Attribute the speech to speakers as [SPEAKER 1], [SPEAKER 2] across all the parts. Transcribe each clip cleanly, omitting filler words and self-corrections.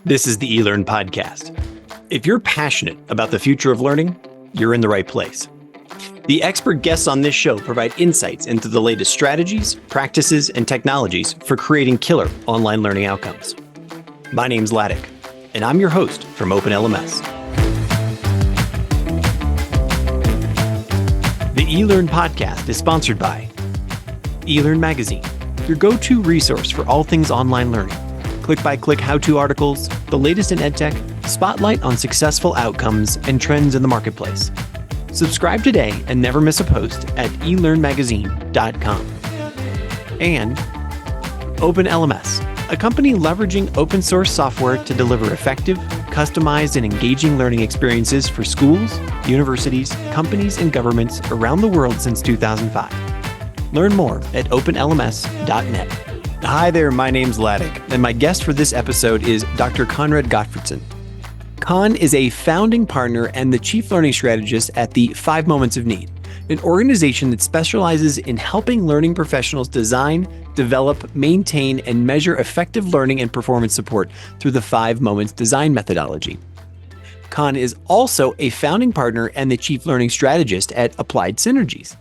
[SPEAKER 1] This is the eLearn podcast. If you're passionate about the future of learning, you're in the right place. The expert guests on this show provide insights into the latest strategies, practices, and technologies for creating killer online learning outcomes. My name's Ladek, and I'm your host from OpenLMS. The eLearn podcast is sponsored by eLearn Magazine, your go-to resource for all things online learning. Click-by-click how-to articles, the latest in edtech, spotlight on successful outcomes and trends in the marketplace. Subscribe today and never miss a post at elearnmagazine.com. And OpenLMS, a company leveraging open source software to deliver effective, customized, and engaging learning experiences for schools, universities, companies, and governments around the world since 2005. Learn more at openlms.net. Hi there, my name's Ladek, and my guest for this episode is Dr. Conrad Gottfredson. Con is a founding partner and the Chief Learning Strategist at the 5 Moments of Need, an organization that specializes in helping learning professionals design, develop, maintain, and measure effective learning and performance support through the 5 Moments design methodology. Con is also a founding partner and the Chief Learning Strategist at APPLY Synergies,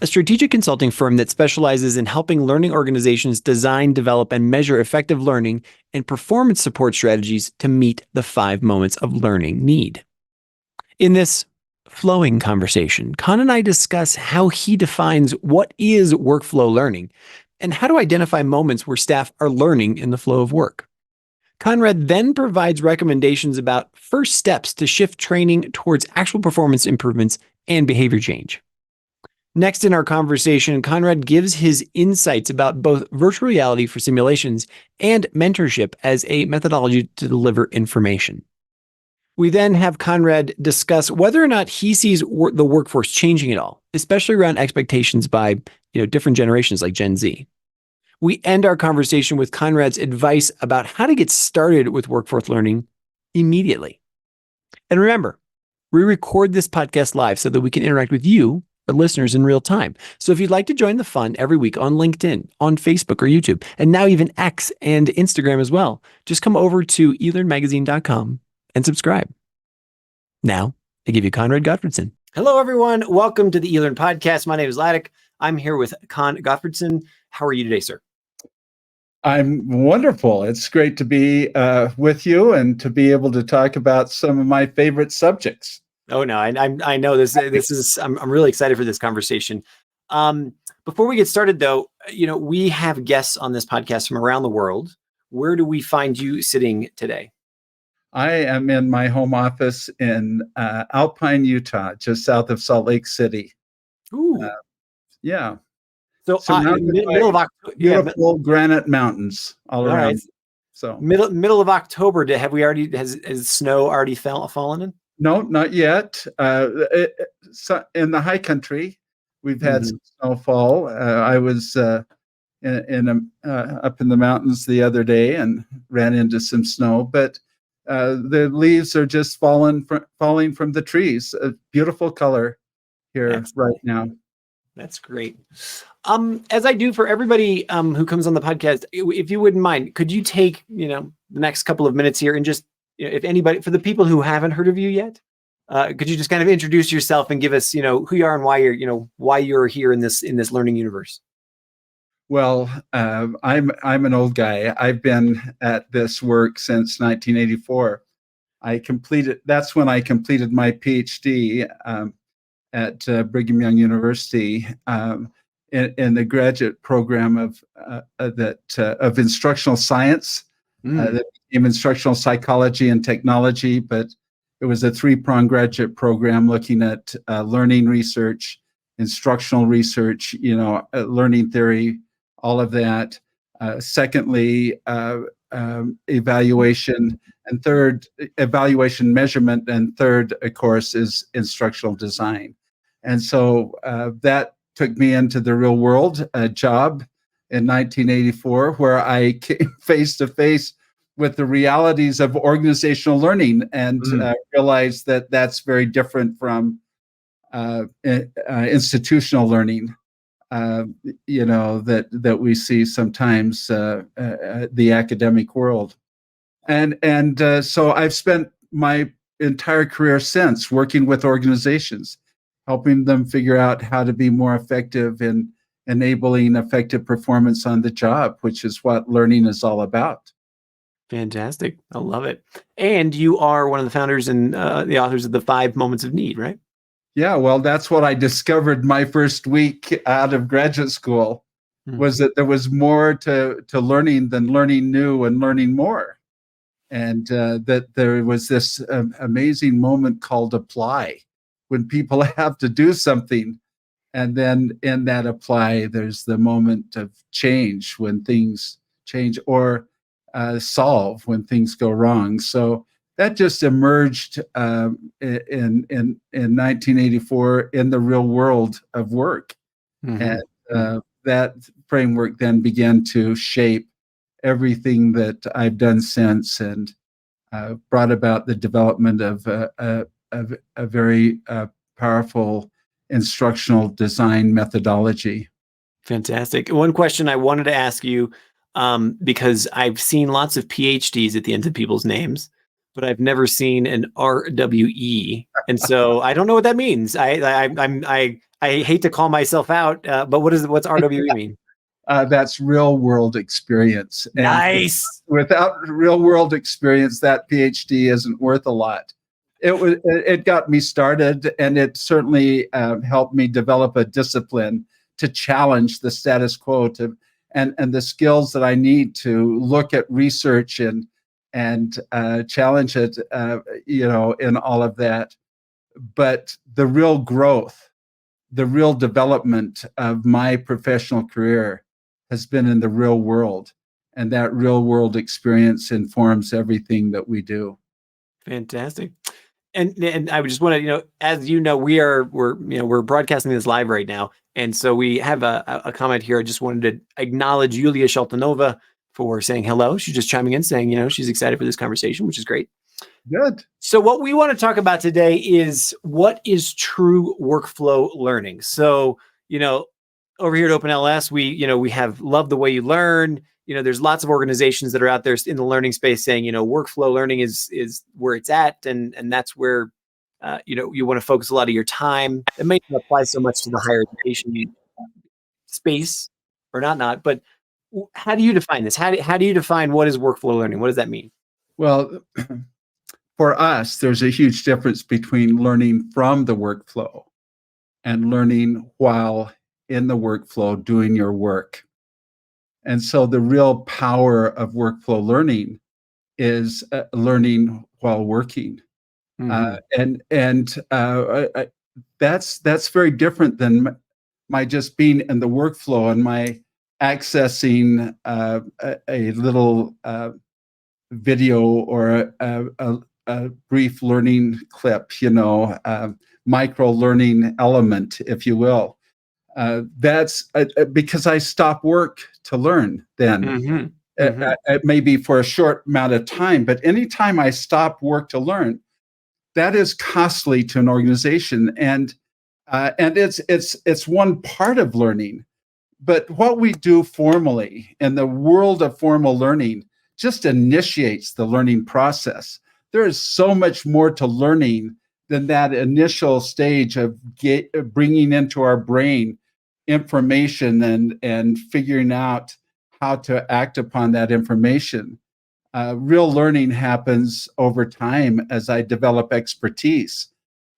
[SPEAKER 1] a strategic consulting firm that specializes in helping learning organizations design, develop, and measure effective learning and performance support strategies to meet the 5 moments of learning need. In this flowing conversation, Con and I discuss how he defines what is workflow learning and how to identify moments where staff are learning in the flow of work. Conrad then provides recommendations about first steps to shift training towards actual performance improvements and behavior change. Next in our conversation, Conrad gives his insights about both virtual reality for simulations and mentorship as a methodology to deliver information. We then have Conrad discuss whether or not he sees the workforce changing at all, especially around expectations by different generations like Gen Z. We end our conversation with Conrad's advice about how to get started with workforce learning immediately. And remember, we record this podcast live so that we can interact with you, our listeners, in real time. So if you'd like to join the fun every week on LinkedIn, on Facebook or YouTube, and now even X and Instagram as well, just come over to elearnmagazine.com and subscribe. Now, I give you Conrad Gottfredson. Hello, everyone. Welcome to the eLearn podcast. My name is Ladek. I'm here with Con Gottfredson. How are you today, sir?
[SPEAKER 2] I'm wonderful. It's great to be with you and to be able to talk about some of my favorite subjects.
[SPEAKER 1] Oh no, I know this is I'm really excited for this conversation. Before we get started though, we have guests on this podcast from around the world. Where do we find you sitting today?
[SPEAKER 2] I am in my home office in Alpine, Utah, just south of Salt Lake City.
[SPEAKER 1] Ooh.
[SPEAKER 2] Yeah.
[SPEAKER 1] So middle of October,
[SPEAKER 2] beautiful granite mountains all around.
[SPEAKER 1] Right.
[SPEAKER 2] So
[SPEAKER 1] middle of October. Has snow already fallen in?
[SPEAKER 2] No, not yet. In the high country, we've had some snowfall. I was up in the mountains the other day and ran into some snow, but the leaves are just falling from the trees. A beautiful color here right now.
[SPEAKER 1] That's great. As I do for everybody who comes on the podcast, if you wouldn't mind, could you take the next couple of minutes here and just if anybody, for the people who haven't heard of you yet, could you just kind of introduce yourself and give us, who you are and why you're here in this learning universe?
[SPEAKER 2] Well, I'm an old guy. I've been at this work since 1984. That's when I completed my PhD at Brigham Young University in the graduate program of instructional science. That became instructional psychology and technology, but it was a 3-pronged graduate program looking at learning research, instructional research, learning theory, all of that. Secondly, evaluation, and third, evaluation measurement, and third, of course, is instructional design. And so that took me into the real world, a job in 1984, where I came face to face with the realities of organizational learning and realized that that's very different from institutional learning. That we see sometimes the academic world. So I've spent my entire career since working with organizations, helping them figure out how to be more effective in enabling effective performance on the job, which is what learning is all about.
[SPEAKER 1] Fantastic. I love it. And you are one of the founders and the authors of the 5 Moments of Need, right?
[SPEAKER 2] Yeah, well, that's what I discovered my first week out of graduate school, was that there was more to learning than learning new and learning more. And that there was this amazing moment called apply, when people have to do something. And then in that apply, there's the moment of change when things change, or solve when things go wrong. So that just emerged in 1984 in the real world of work. And that framework then began to shape everything that I've done since, and brought about the development of a very powerful instructional design methodology.
[SPEAKER 1] Fantastic. One question I wanted to ask you, because I've seen lots of PhDs at the end of people's names, but I've never seen an RWE, and so I don't know what that means. I hate to call myself out, but what's RWE mean?
[SPEAKER 2] That's real world experience.
[SPEAKER 1] Nice.
[SPEAKER 2] And without real world experience, that PhD isn't worth a lot. It got me started, and it certainly helped me develop a discipline to challenge the status quo, and the skills that I need to look at research and challenge it, in all of that. But the real growth, the real development of my professional career has been in the real world, and that real world experience informs everything that we do.
[SPEAKER 1] Fantastic. And I would just want to, as you know, we're broadcasting this live right now, and so we have a comment here. I just wanted to acknowledge Yulia Shaltanova for saying hello. She's just chiming in, saying she's excited for this conversation, which is great.
[SPEAKER 2] Good.
[SPEAKER 1] So what we want to talk about today is what is true workflow learning. So over here at OpenLS, we have Love the Way You Learn. There's lots of organizations that are out there in the learning space saying, workflow learning is where it's at. And that's where, you want to focus a lot of your time. It may not apply so much to the higher education space, or not, but how do you define this? How do you define what is workflow learning? What does that mean?
[SPEAKER 2] Well, for us, there's a huge difference between learning from the workflow and learning while in the workflow doing your work. And so the real power of workflow learning is learning while working. That's very different than my just being in the workflow and my accessing a little video or a brief learning clip, micro learning element, if you will. That's because I stop work to learn then. Maybe for a short amount of time, but anytime I stop work to learn, that is costly to an organization, and it's one part of learning. But what we do formally in the world of formal learning just initiates the learning process. There is so much more to learning than that initial stage of bringing into our brain information and figuring out how to act upon that information. Real learning happens over time as I develop expertise.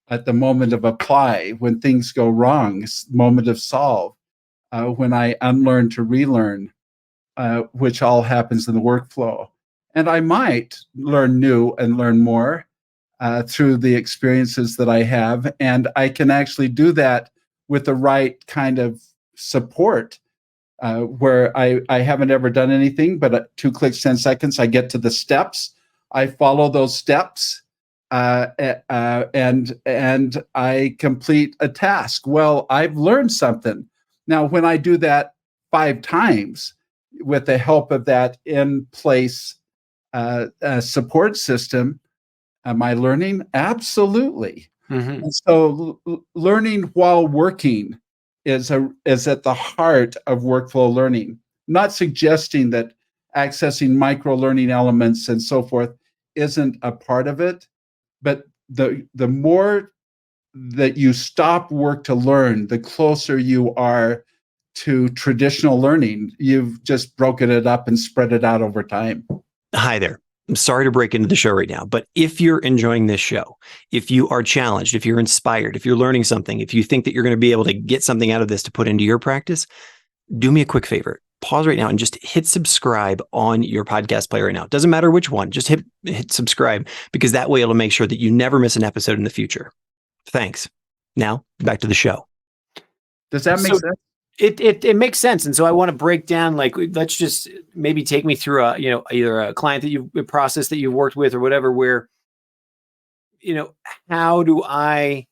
[SPEAKER 2] At the moment of apply, when things go wrong, moment of solve, when I unlearn to relearn, which all happens in the workflow. And I might learn new and learn more through the experiences that I have. And I can actually do that with the right kind of support, where I haven't ever done anything, but at 2 clicks, 10 seconds, I get to the steps. I follow those steps, and I complete a task. Well, I've learned something. Now, when I do that 5 times with the help of that in-place support system, am I learning? Absolutely. And so learning while working is at the heart of workflow learning. Not suggesting that accessing micro learning elements and so forth isn't a part of it. But the more that you stop work to learn, the closer you are to traditional learning. You've just broken it up and spread it out over time.
[SPEAKER 1] Hi there. I'm sorry to break into the show right now, but if you're enjoying this show, if you are challenged, if you're inspired, if you're learning something, if you think that you're going to be able to get something out of this to put into your practice, do me a quick favor. Pause right now and just hit subscribe on your podcast player right now. It doesn't matter which one, just hit subscribe, because that way it'll make sure that you never miss an episode in the future. Thanks. Now back to the show.
[SPEAKER 2] Does that make sense?
[SPEAKER 1] It makes sense. And so I want to break down, like, let's just maybe take me through either a client that you've processed that you've worked with or whatever, where, how do I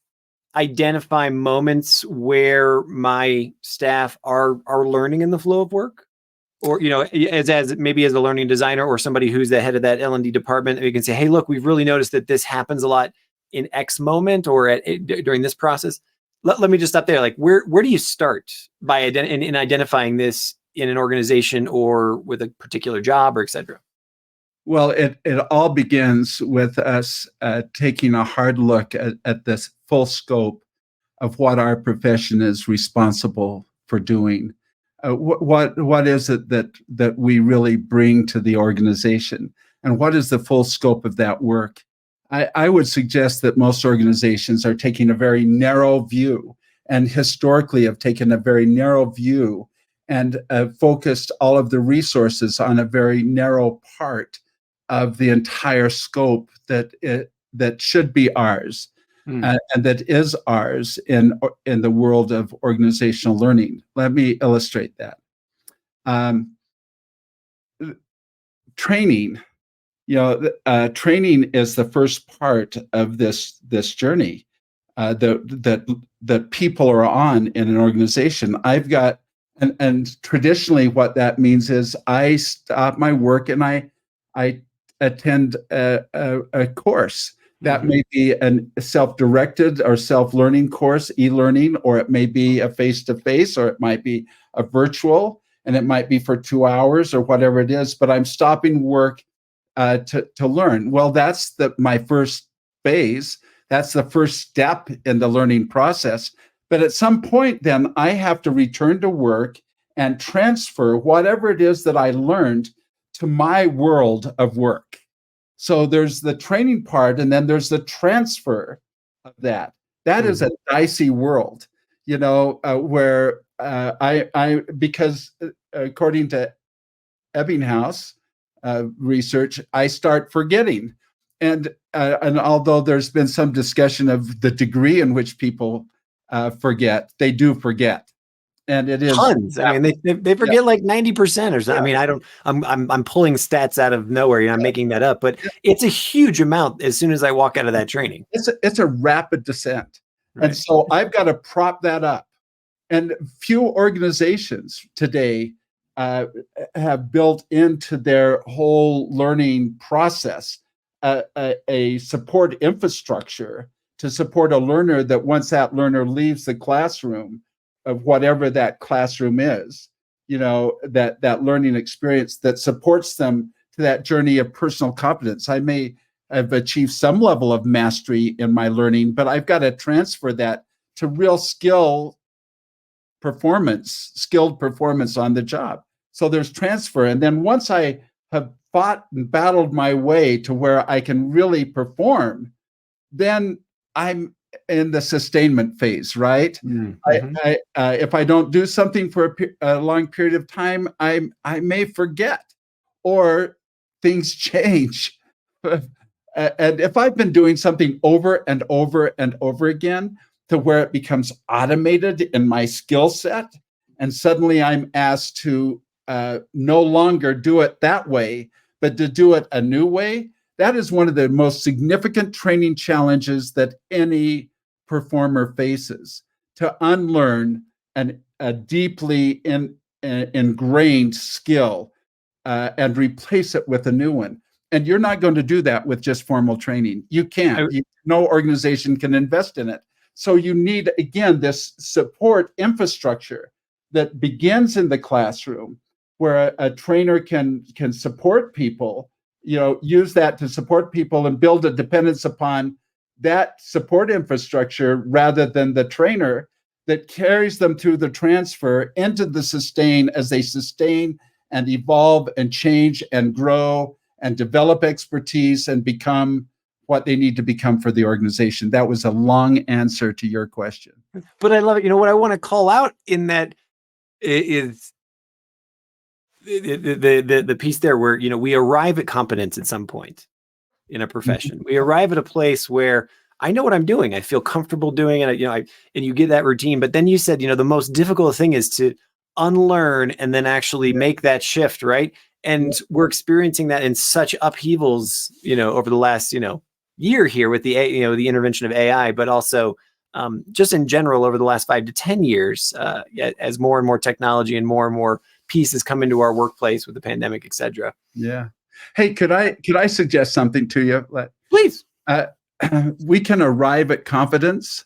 [SPEAKER 1] identify moments where my staff are learning in the flow of work? Or, as maybe as a learning designer or somebody who's the head of that L&D department, we can say, hey, look, we've really noticed that this happens a lot in X moment or during this process. Let me just stop there. Like, where do you start by in identifying this in an organization or with a particular job or et cetera?
[SPEAKER 2] Well, it all begins with us taking a hard look at this full scope of what our profession is responsible for doing. What is it that we really bring to the organization, and what is the full scope of that work? I would suggest that most organizations are taking a very narrow view, and historically have taken a very narrow view and focused all of the resources on a very narrow part of the entire scope that should be ours, and that is ours in the world of organizational learning. Let me illustrate that. Training. Training is the first part of this journey that people are on in an organization. I've got, and traditionally what that means is I stop my work and I attend a course. That may be a self-directed or self-learning course, e-learning, or it may be a face-to-face, or it might be a virtual, and it might be for 2 hours or whatever it is, but I'm stopping work to learn. Well, that's my first phase. That's the first step in the learning process. But at some point, then I have to return to work and transfer whatever it is that I learned to my world of work. So there's the training part, and then there's the transfer of that. That is a dicey world, where because according to Ebbinghaus research, I start forgetting. And although there's been some discussion of the degree in which people forget, they do forget. And it is
[SPEAKER 1] tons. I mean, they forget like 90% or something.
[SPEAKER 2] Yeah.
[SPEAKER 1] I mean, I'm pulling stats out of nowhere. I'm making that up, but it's a huge amount as soon as I walk out of that training.
[SPEAKER 2] It's a rapid descent.
[SPEAKER 1] Right.
[SPEAKER 2] And so I've got to prop that up. And few organizations today have built into their whole learning process a support infrastructure to support a learner, that once that learner leaves the classroom, of whatever that classroom is, that learning experience that supports them to that journey of personal competence. I may have achieved some level of mastery in my learning, but I've got to transfer that to real skilled performance on the job. So there's transfer. And then once I have fought and battled my way to where I can really perform, then I'm in the sustainment phase, right? Mm-hmm. If I don't do something for a long period of time, I may forget, or things change. And if I've been doing something over and over and over again to where it becomes automated in my skill set, and suddenly I'm asked to no longer do it that way, but to do it a new way, that is one of the most significant training challenges that any performer faces, to unlearn a deeply ingrained skill and replace it with a new one. And you're not going to do that with just formal training. You can't. No organization can invest in it. So you need, again, this support infrastructure that begins in the classroom, where a trainer can support people, use that to support people and build a dependence upon that support infrastructure rather than the trainer, that carries them through the transfer into the sustain as they sustain and evolve and change and grow and develop expertise and become what they need to become for the organization. That was a long answer to your question.
[SPEAKER 1] But I love it. What I want to call out in that is the piece there where, we arrive at competence at some point in a profession. We arrive at a place where I know what I'm doing. I feel comfortable doing it. And you get that routine. But then you said, the most difficult thing is to unlearn and then actually make that shift, right? And we're experiencing that in such upheavals, over the last, year here with the the intervention of AI, but also just in general over the last 5 to 10 years, as more and more technology and more pieces come into our workplace with the pandemic, et cetera.
[SPEAKER 2] Yeah. Hey, could I suggest something to you?
[SPEAKER 1] Please.
[SPEAKER 2] We can arrive at competence,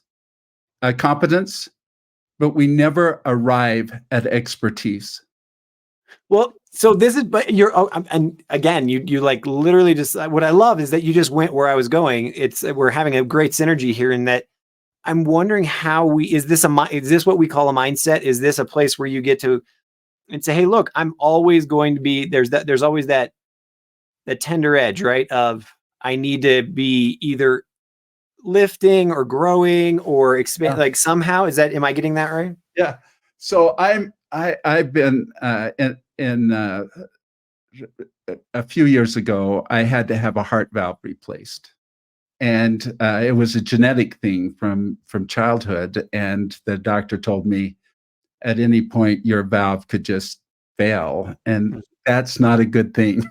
[SPEAKER 2] but we never arrive at expertise.
[SPEAKER 1] Well, so this is, but and again, you like literally just, what I love is that you just went where I was going. We're having a great synergy here in that I'm wondering is this what we call a mindset? Is this a place where you get to and say, hey, look, I'm always going to be, there's always that tender edge, right? Of I need to be either lifting or growing or expand, like somehow, am I getting that right?
[SPEAKER 2] Yeah. So I've been in a few years ago, I had to have a heart valve replaced. And it was a genetic thing from childhood. And the doctor told me at any point your valve could just fail. And that's not a good thing.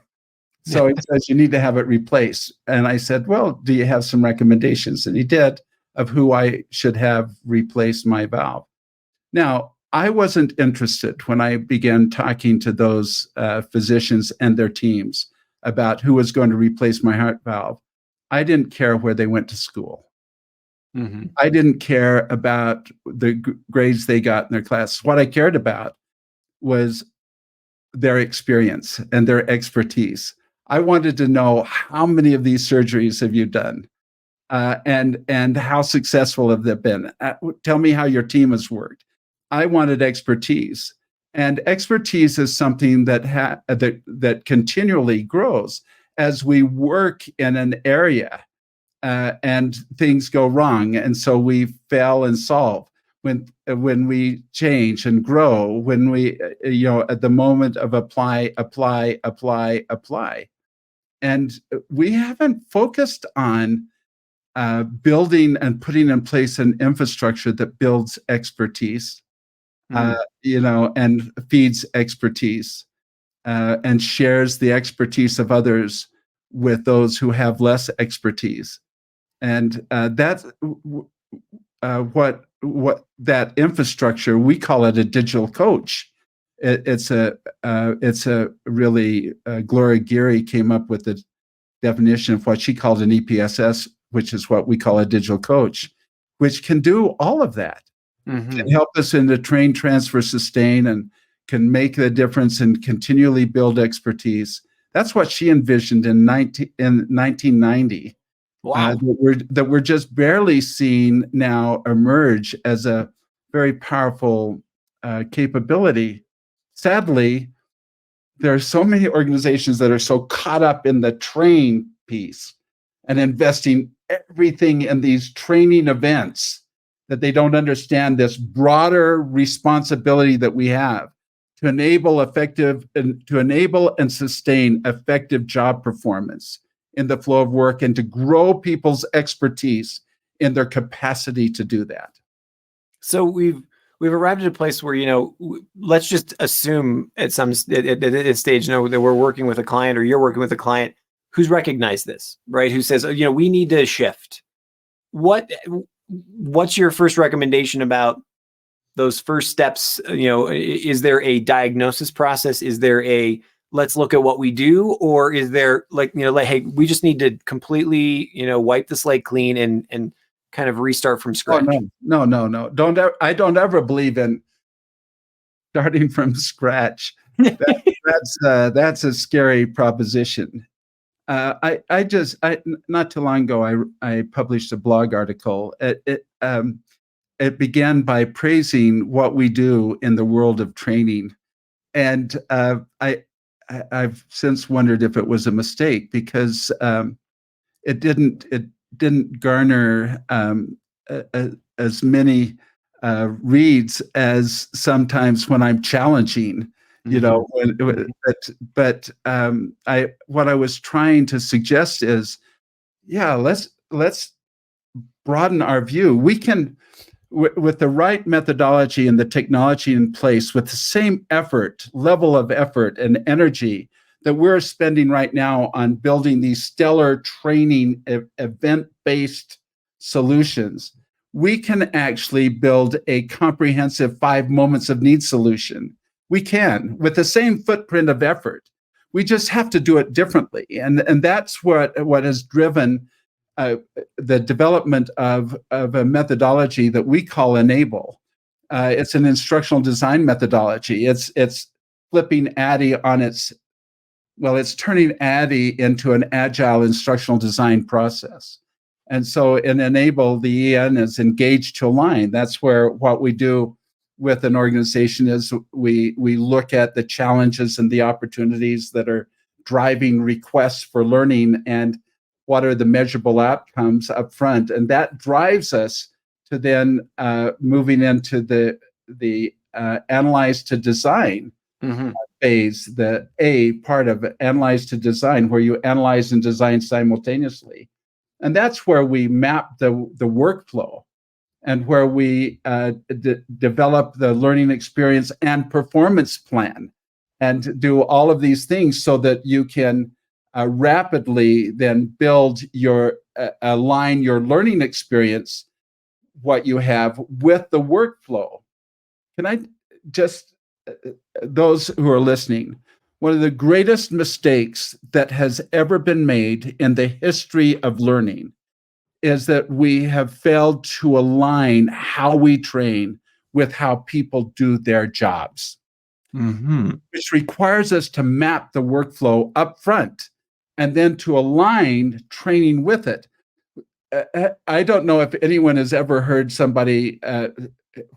[SPEAKER 2] So he says, you need to have it replaced. And I said, well, do you have some recommendations? And he did, of who I should have replaced my valve. Now, I wasn't interested when I began talking to those physicians and their teams about who was going to replace my heart valve. I didn't care where they went to school. Mm-hmm. I didn't care about the grades they got in their classes. What I cared about was their experience and their expertise. I wanted to know, how many of these surgeries have you done? And how successful have they been? Tell me how your team has worked. I wanted expertise. And expertise is something that continually grows as we work in an area and things go wrong. And so we fail and solve. When we change and grow, when we, at the moment of apply. And we haven't focused on building and putting in place an infrastructure that builds expertise, and feeds expertise, and shares the expertise of others with those who have less expertise. And that's what that infrastructure, we call it a digital coach. It's a really, Gloria Geary came up with the definition of what she called an EPSS, which is what we call a digital coach, which can do all of that. Mm-hmm. Can help us in the train, transfer, sustain, and can make the difference and continually build expertise. That's what she envisioned in 1990. Wow. That we're just barely seeing now emerge as a very powerful capability. Sadly, there are so many organizations that are so caught up in the train piece and investing everything in these training events that they don't understand this broader responsibility that we have to enable and sustain effective job performance in the flow of work and to grow people's expertise in their capacity to do that.
[SPEAKER 1] So we've arrived at a place where, let's just assume at this stage, that we're working with a client or you're working with a client who's recognized this, right? Who says, we need to shift. What's your first recommendation about those first steps? Is there a diagnosis process? Is there a let's look at what we do, or is there hey, we just need to completely wipe the slate clean and kind of restart from scratch?
[SPEAKER 2] Oh, no. I don't ever believe in starting from scratch. That's a scary proposition. Not too long ago, I published a blog article. It began by praising what we do in the world of training, and I've since wondered if it was a mistake, because it didn't garner as many reads as sometimes when I'm challenging. You know, but what I was trying to suggest is, yeah, let's broaden our view. We can, with the right methodology and the technology in place, with the same level of effort and energy that we're spending right now on building these stellar training event-based solutions, we can actually build a comprehensive 5 moments of need solution. We can, with the same footprint of effort. We just have to do it differently. And that's what has driven the development of a methodology that we call Enable. It's an instructional design methodology. It's flipping ADDIE on it's turning ADDIE into an agile instructional design process. And so in Enable, the EN is engaged to align. That's where what we do with an organization is we look at the challenges and the opportunities that are driving requests for learning, and what are the measurable outcomes up front. And that drives us to then moving into the analyze to design phase, the A part of it, analyze to design, where you analyze and design simultaneously. And that's where we map the workflow, and where we develop the learning experience and performance plan, and do all of these things so that you can rapidly then align your learning experience, what you have, with the workflow. Can I just, those who are listening, one of the greatest mistakes that has ever been made in the history of learning is that we have failed to align how we train with how people do their jobs, which requires us to map the workflow up front and then to align training with it. I don't know if anyone has ever heard somebody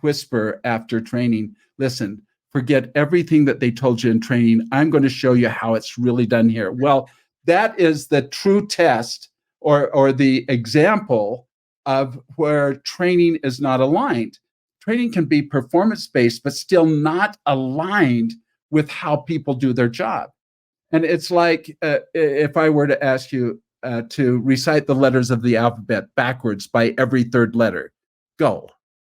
[SPEAKER 2] whisper after training, listen, forget everything that they told you in training. I'm going to show you how it's really done here. Well, that is the true test, or the example of where training is not aligned. Training can be performance-based, but still not aligned with how people do their job. And it's like if I were to ask you to recite the letters of the alphabet backwards by every third letter. Go.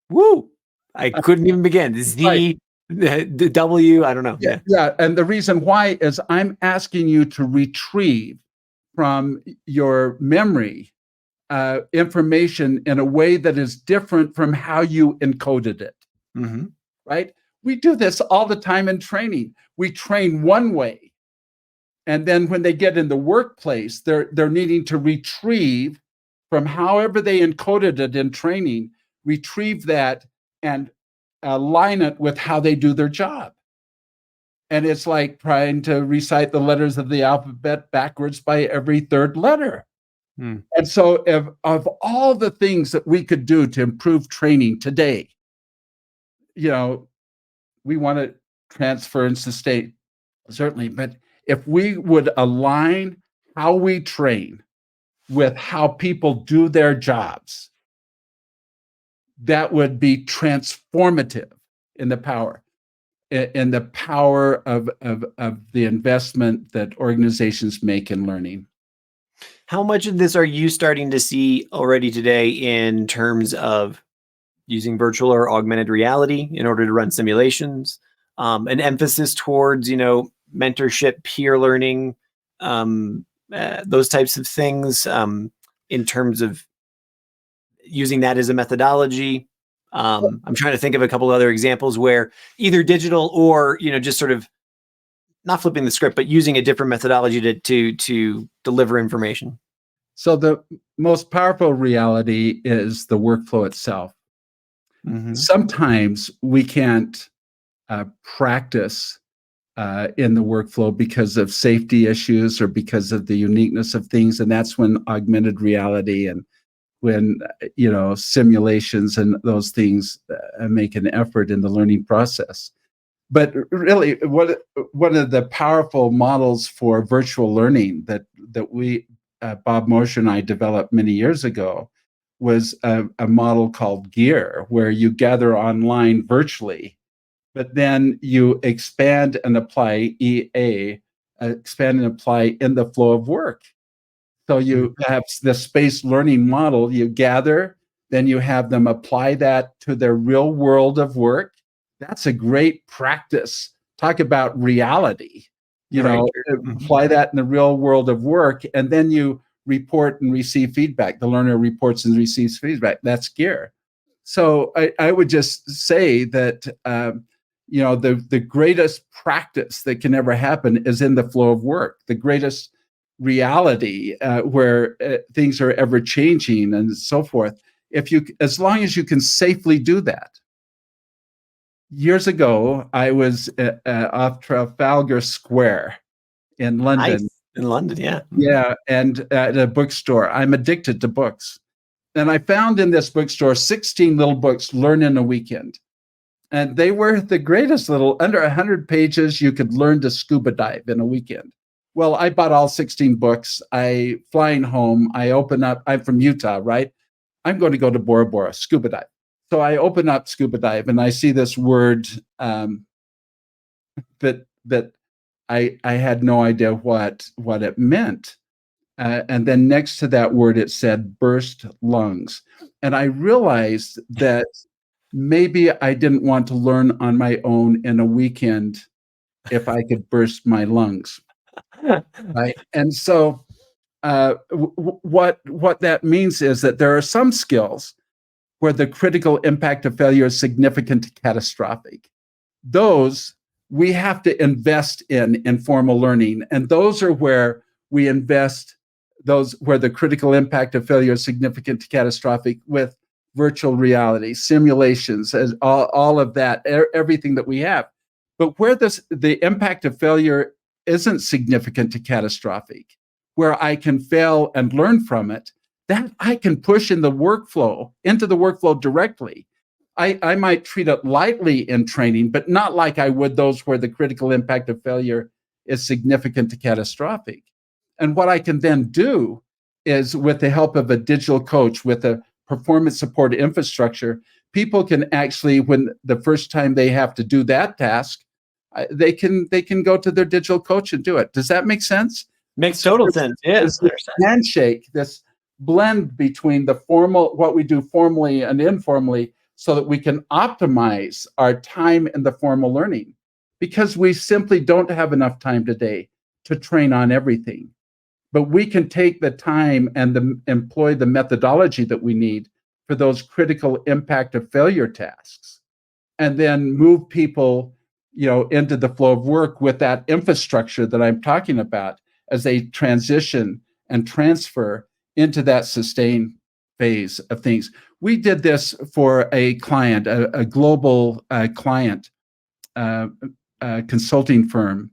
[SPEAKER 1] Woo! I couldn't even begin. Z, the W, I don't know.
[SPEAKER 2] Yeah. And the reason why is I'm asking you to retrieve from your memory information in a way that is different from how you encoded it. Right? We do this all the time in training. We train one way, and then when they get in the workplace, they're needing to retrieve from however they encoded it in training, retrieve that and align it with how they do their job. And it's like trying to recite the letters of the alphabet backwards by every third letter. And so of all the things that we could do to improve training today, we want to transfer and sustain, certainly, but if we would align how we train with how people do their jobs, that would be transformative in the power of the investment that organizations make in learning.
[SPEAKER 1] How much of this are you starting to see already today in terms of using virtual or augmented reality in order to run simulations, an emphasis towards, mentorship, peer learning, those types of things, in terms of using that as a methodology? I'm trying to think of a couple other examples where either digital or, just sort of not flipping the script, but using a different methodology to deliver information.
[SPEAKER 2] So the most powerful reality is the workflow itself. Sometimes we can't practice in the workflow because of safety issues or because of the uniqueness of things. And that's when augmented reality and when simulations and those things make an effort in the learning process. But really, one of the powerful models for virtual learning that we, Bob Mosher and I, developed many years ago was a model called GEAR, where you gather online virtually, but then you expand and apply expand and apply in the flow of work. So you have the spaced learning model, you gather, then you have them apply that to their real world of work. That's a great practice. Talk about reality, apply that in the real world of work, and then you report and receive feedback. The learner reports and receives feedback. That's GEAR. So I would just say that, the greatest practice that can ever happen is in the flow of work. The greatest reality where things are ever changing and so forth. As long as you can safely do that. Years ago, I was off Trafalgar Square in London.
[SPEAKER 1] Nice. In London, yeah.
[SPEAKER 2] Yeah, and at a bookstore. I'm addicted to books. And I found in this bookstore 16 little books, Learn in a Weekend. And they were the greatest little, under 100 pages, you could learn to scuba dive in a weekend. Well, I bought all 16 books. Flying home, I open up, I'm from Utah, right? I'm going to go to Bora Bora, scuba dive. So I open up scuba dive and I see this word that I had no idea what it meant. And then next to that word, it said burst lungs. And I realized that maybe I didn't want to learn on my own in a weekend if I could burst my lungs. Right. And so what that means is that there are some skills where the critical impact of failure is significant to catastrophic. Those we have to invest in formal learning. And those are where we invest, those where the critical impact of failure is significant to catastrophic, with virtual reality, simulations, as all of that, everything that we have. But where the impact of failure isn't significant to catastrophic, where I can fail and learn from it, that I can push into the workflow directly. I might treat it lightly in training, but not like I would those where the critical impact of failure is significant to catastrophic. And what I can then do is, with the help of a digital coach, with a performance support infrastructure, people can actually, when the first time they have to do that task, they can go to their digital coach and do it. Does that make sense?
[SPEAKER 1] Makes total sense. Yeah.
[SPEAKER 2] This handshake, this blend between the formal, what we do formally and informally, so that we can optimize our time in the formal learning, because we simply don't have enough time today to train on everything. But we can take the time and employ the methodology that we need for those critical impact of failure tasks, and then move people, into the flow of work with that infrastructure that I'm talking about, as they transition and transfer into that sustain phase of things. We did this for a client, a global client, consulting firm,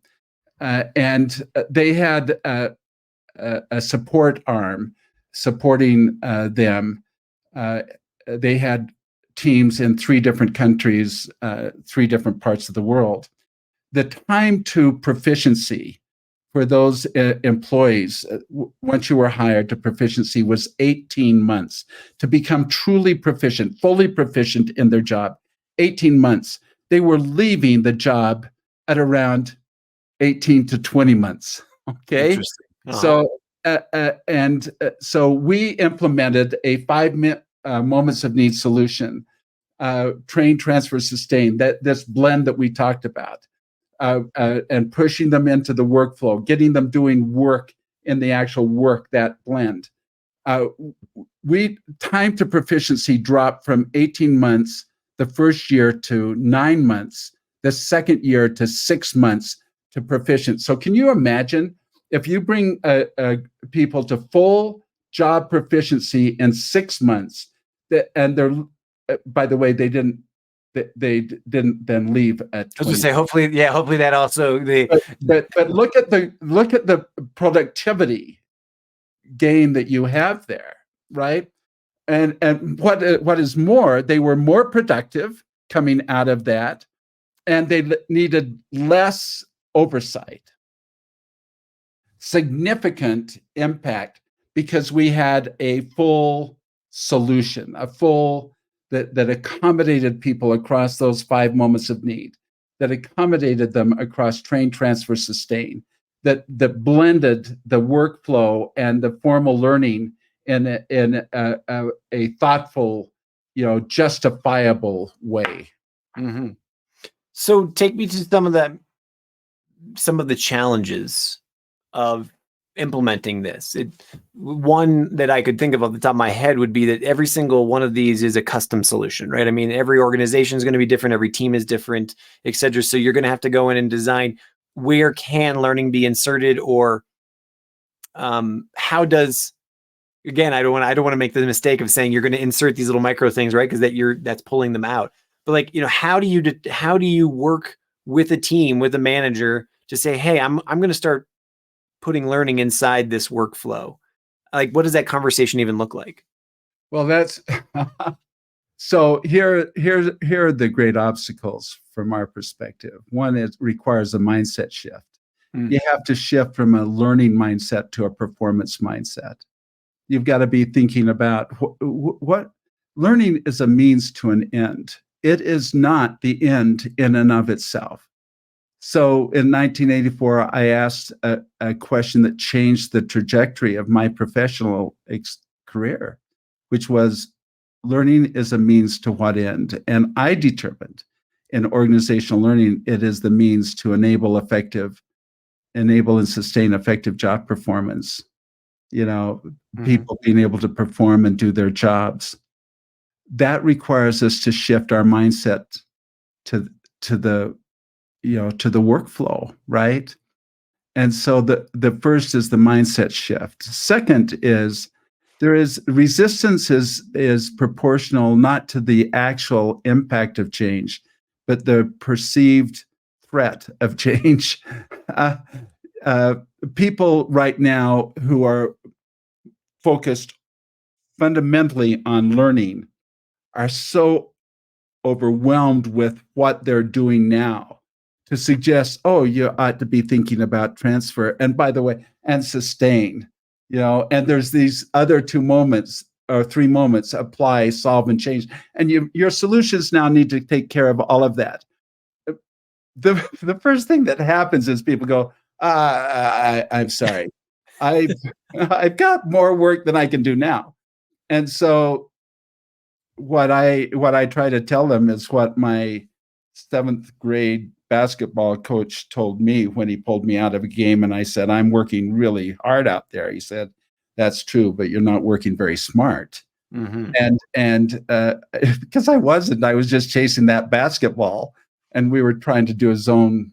[SPEAKER 2] and they had a support arm supporting them. They had teams in 3 different countries, 3 different parts of the world. The time to proficiency for those employees, once you were hired to proficiency, was 18 months to become truly proficient, fully proficient in their job. 18 months. They were leaving the job at around 18 to 20 months. Okay.
[SPEAKER 1] Interesting. Uh-huh.
[SPEAKER 2] So we implemented a 5 moments of need solution, train, transfer, sustain, this blend that we talked about. And pushing them into the workflow, getting them doing work in the actual work, that blend. Time to proficiency dropped from 18 months the first year to 9 months, the second year to 6 months to proficient. So can you imagine if you bring people to full job proficiency in 6 months, and they're, by the way, they they didn't then leave at 20.
[SPEAKER 1] I was gonna say, hopefully that also
[SPEAKER 2] But look at the productivity gain that you have there, right? And what is more, they were more productive coming out of that, and they needed less oversight. Significant impact, because we had a full solution, that accommodated people across those 5 moments of need, that accommodated them across train, transfer, sustain, that blended the workflow and the formal learning in a thoughtful, justifiable way.
[SPEAKER 1] Mm-hmm. So take me to some of the challenges of implementing this. One that I could think of off the top of my head would be that every single one of these is a custom solution, right? I mean, every organization is going to be different, every team is different, et cetera. So you're going to have to go in and design where can learning be inserted, or how does, again, I don't want to make the mistake of saying you're going to insert these little micro things, right? Because that's pulling them out. But like, how do you work with a team, with a manager to say, hey, I'm going to start putting learning inside this workflow? Like, what does that conversation even look like?
[SPEAKER 2] Well, that's so here are the great obstacles from our perspective. One, it requires a mindset shift. You have to shift from a learning mindset to a performance mindset. You've got to be thinking about what learning is a means to an end. It is not the end in and of itself. So in 1984, I asked a question that changed the trajectory of my professional career, which was, learning is a means to what end? And I determined in organizational learning, it is the means to enable and sustain effective job performance. People being able to perform and do their jobs. That requires us to shift our mindset to the workflow, right? And so the first is the mindset shift. Second is resistance is proportional not to the actual impact of change, but the perceived threat of change. People right now who are focused fundamentally on learning are so overwhelmed with what they're doing now to suggest, oh, you ought to be thinking about transfer, and by the way, and sustain, and there's these other 2 moments or 3 moments: apply, solve, and change. And your solutions now need to take care of all of that. The first thing that happens is people go, I'm sorry, I've got more work than I can do now. And so what I try to tell them is what my 7th grade basketball coach told me when he pulled me out of a game, and I said, I'm working really hard out there. He said, that's true, but you're not working very smart. Mm-hmm. And because I was just chasing that basketball, and we were trying to do a zone,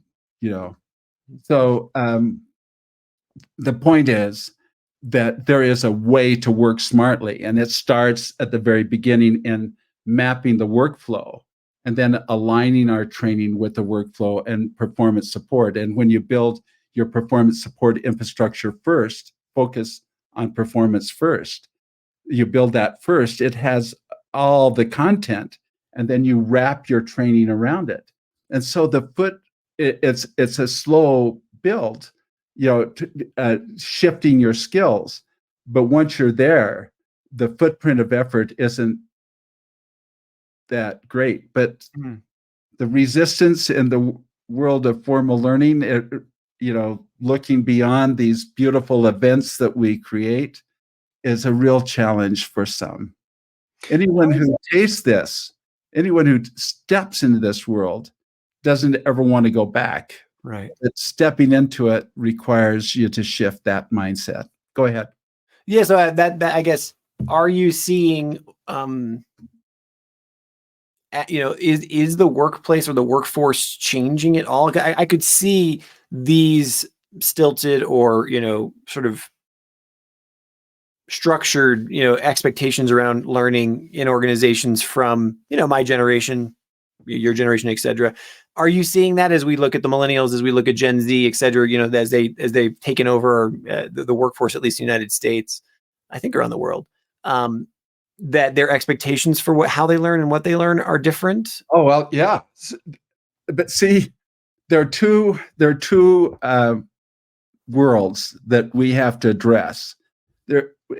[SPEAKER 2] So the point is that there is a way to work smartly, and it starts at the very beginning in mapping the workflow and then aligning our training with the workflow and performance support. And when you build your performance support infrastructure first, focus on performance first, you build that first, it has all the content, and then you wrap your training around it. And so it's a slow build, shifting your skills. But once you're there, the footprint of effort isn't that great. But the resistance in the world of formal learning, looking beyond these beautiful events that we create, is a real challenge for some. Anyone who tastes this, anyone who steps into this world, doesn't ever want to go back.
[SPEAKER 1] Right.
[SPEAKER 2] But stepping into it requires you to shift that mindset. Go ahead.
[SPEAKER 1] Yeah. So that I guess, are you seeing, is the workplace or the workforce changing at all? I could see these stilted or, sort of structured, expectations around learning in organizations from, my generation your generation, et cetera. Are you seeing that as we look at the millennials, as we look at Gen Z, et cetera, as they've taken over the workforce, at least in the United States, I think around the world, that their expectations for how they learn and what they learn are different?
[SPEAKER 2] Oh, well, yeah. But see, there are two worlds that we have to address.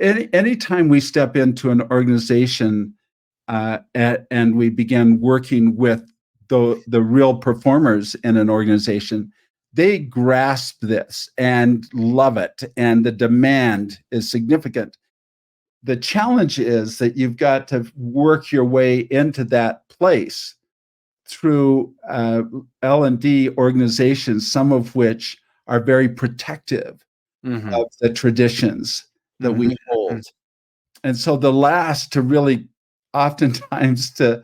[SPEAKER 2] Anytime we step into an organization and we begin working with the real performers in an organization, they grasp this and love it, and the demand is significant. The challenge is that you've got to work your way into that place through L&D organizations, some of which are very protective of the traditions that we hold. And so the last to really oftentimes to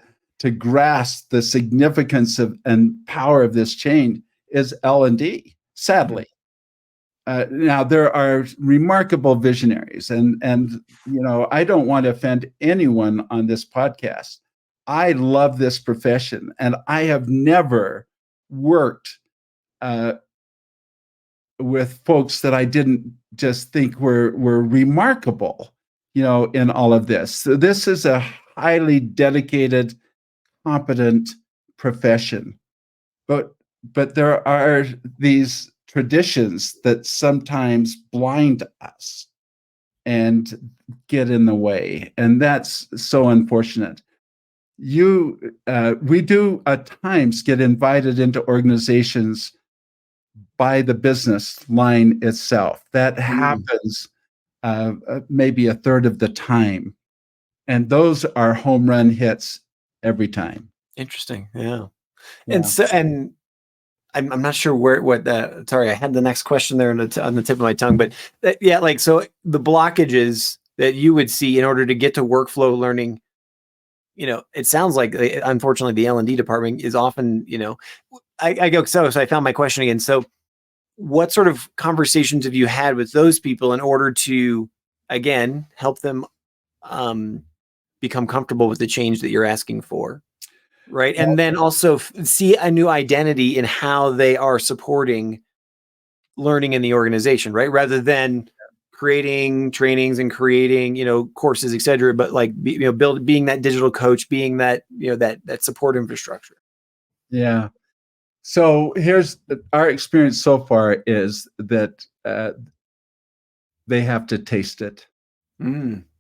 [SPEAKER 2] grasp the significance of and power of this change is L&D, sadly. Now, there are remarkable visionaries, and I don't want to offend anyone on this podcast. I love this profession, and I have never worked with folks that I didn't just think were remarkable, in all of this. So this is a highly dedicated, competent profession, but there are these traditions that sometimes blind us and get in the way, and that's so unfortunate. We do at times get invited into organizations by the business line itself. That happens maybe a third of the time, and those are home run hits every time.
[SPEAKER 1] Interesting, yeah. And I'm not sure sorry, I had the next question there on the tip of my tongue, but so the blockages that you would see in order to get to workflow learning, it sounds like, unfortunately, the L&D department is often, I go, so I found my question again. So what sort of conversations have you had with those people in order to, again, help them become comfortable with the change that you're asking for? Right. And then also see a new identity in how they are supporting learning in the organization, right? Rather than creating trainings and creating, courses, et cetera, but like, being that digital coach, being that, that support infrastructure.
[SPEAKER 2] Yeah. So here's our experience so far is that they have to taste it,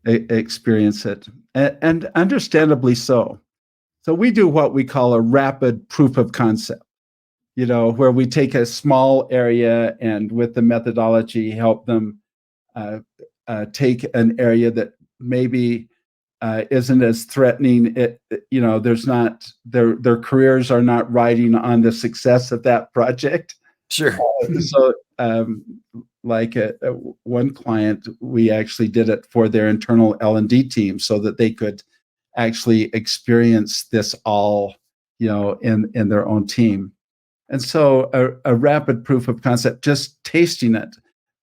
[SPEAKER 2] experience it, and understandably so. So we do what we call a rapid proof of concept, where we take a small area and with the methodology help them take an area that maybe isn't as threatening. There's not their careers are not riding on the success of that project.
[SPEAKER 1] Sure.
[SPEAKER 2] So like one client, we actually did it for their internal L&D team so that they could actually experience this all, in their own team. And so a rapid proof of concept, just tasting it.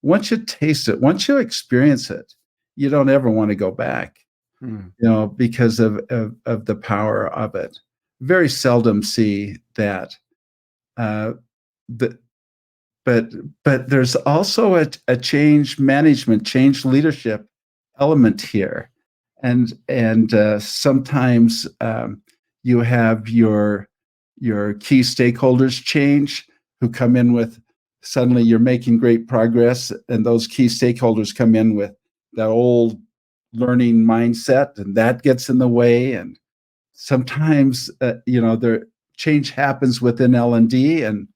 [SPEAKER 2] Once you taste it, once you experience it, you don't ever want to go back, because of the power of it. Very seldom see that. But there's also a change management, change leadership element here. And sometimes you have your key stakeholders change, who come in with, suddenly you're making great progress, and those key stakeholders come in with that old learning mindset, and that gets in the way. And sometimes the change happens within L&D, and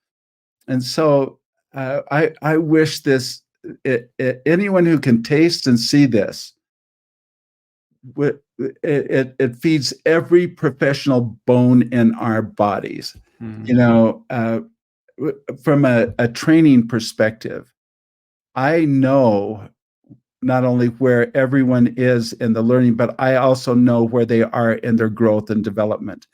[SPEAKER 2] so I wish anyone who can taste and see this, it feeds every professional bone in our bodies. From a training perspective, I know not only where everyone is in the learning, but I also know where they are in their growth and development.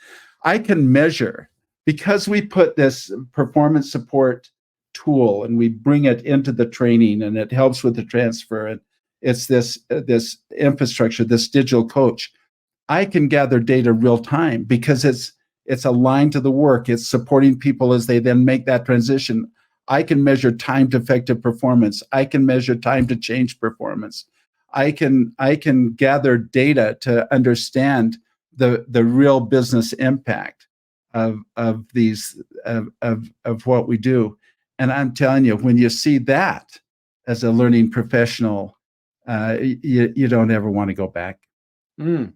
[SPEAKER 2] I can measure, because we put this performance support tool and we bring it into the training, and it helps with the transfer, and it's this infrastructure, this digital coach. I can gather data real time because It's aligned to the work. It's supporting people as they then make that transition. I can measure time to effective performance. I can measure time to change performance. I can gather data to understand the real business impact of what we do. And I'm telling you, when you see that as a learning professional, you don't ever want to go back.
[SPEAKER 1] Mm.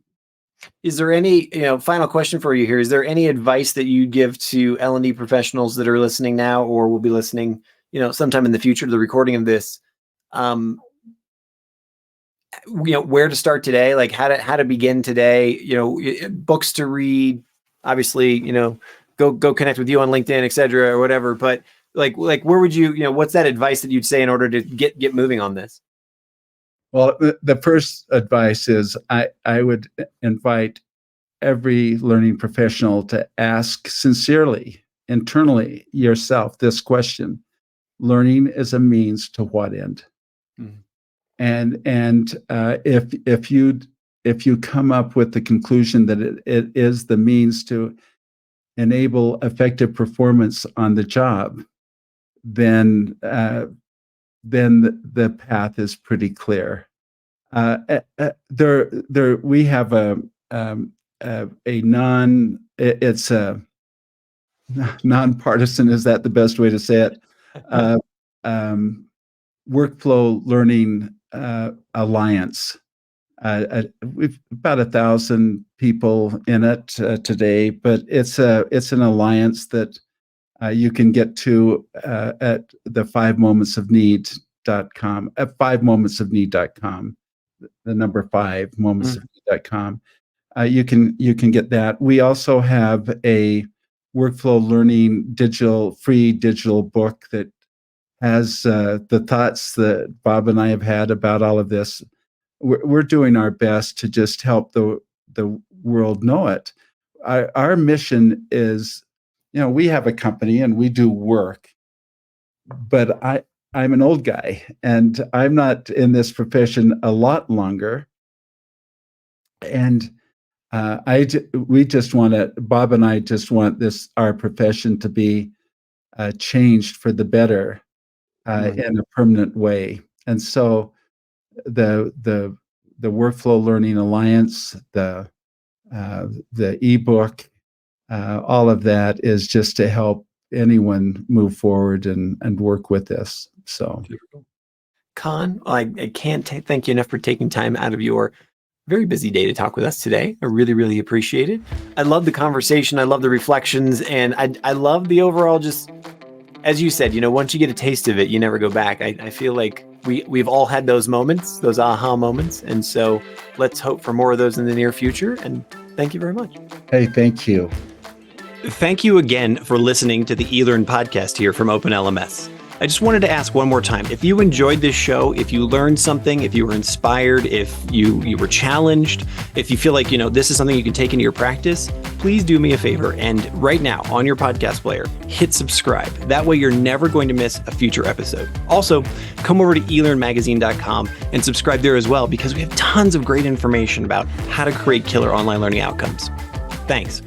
[SPEAKER 1] Is there any, final question for you here? Is there any advice that you give to L&D professionals that are listening now or will be listening, sometime in the future to the recording of this? Where to start today, like how to begin today, books to read, obviously, go connect with you on LinkedIn, et cetera, or whatever. But like where would you, what's that advice that you'd say in order to get moving on this?
[SPEAKER 2] Well, the first advice is I would invite every learning professional to ask sincerely, internally yourself this question: learning is a means to what end? Mm-hmm. And if you come up with the conclusion that it is the means to enable effective performance on the job, then the path is pretty clear. We have it's a nonpartisan. Is that the best way to say it? Workflow Learning Alliance. We've about 1,000 people in it today, but it's an alliance that you can get to at the 5momentsofneed.com, at 5momentsofneed.com, the number 5 momentsofneed.com. You can get that. We also have a workflow learning free digital book that has the thoughts that Bob and I have had about all of this. We're doing our best to just help the world know it. Our mission is, we have a company and we do work, but I'm an old guy and I'm not in this profession a lot longer. And Bob and I just want our profession to be changed for the better in a permanent way. And so the Workflow Learning Alliance, the ebook, all of that is just to help anyone move forward and work with this. So,
[SPEAKER 1] Con, I can't thank you enough for taking time out of your very busy day to talk with us today. I really, really appreciate it. I love the conversation. I love the reflections, and I love the overall, just as you said, once you get a taste of it, you never go back. I feel like we've all had those moments, those aha moments. And so let's hope for more of those in the near future. And thank you very much.
[SPEAKER 2] Hey, thank you.
[SPEAKER 1] Thank you again for listening to the eLearn podcast here from OpenLMS. I just wanted to ask one more time, if you enjoyed this show, if you learned something, if you were inspired, if you were challenged, if you feel like, this is something you can take into your practice, please do me a favor. And right now on your podcast player, hit subscribe. That way you're never going to miss a future episode. Also, come over to elearnmagazine.com and subscribe there as well, because we have tons of great information about how to create killer online learning outcomes. Thanks.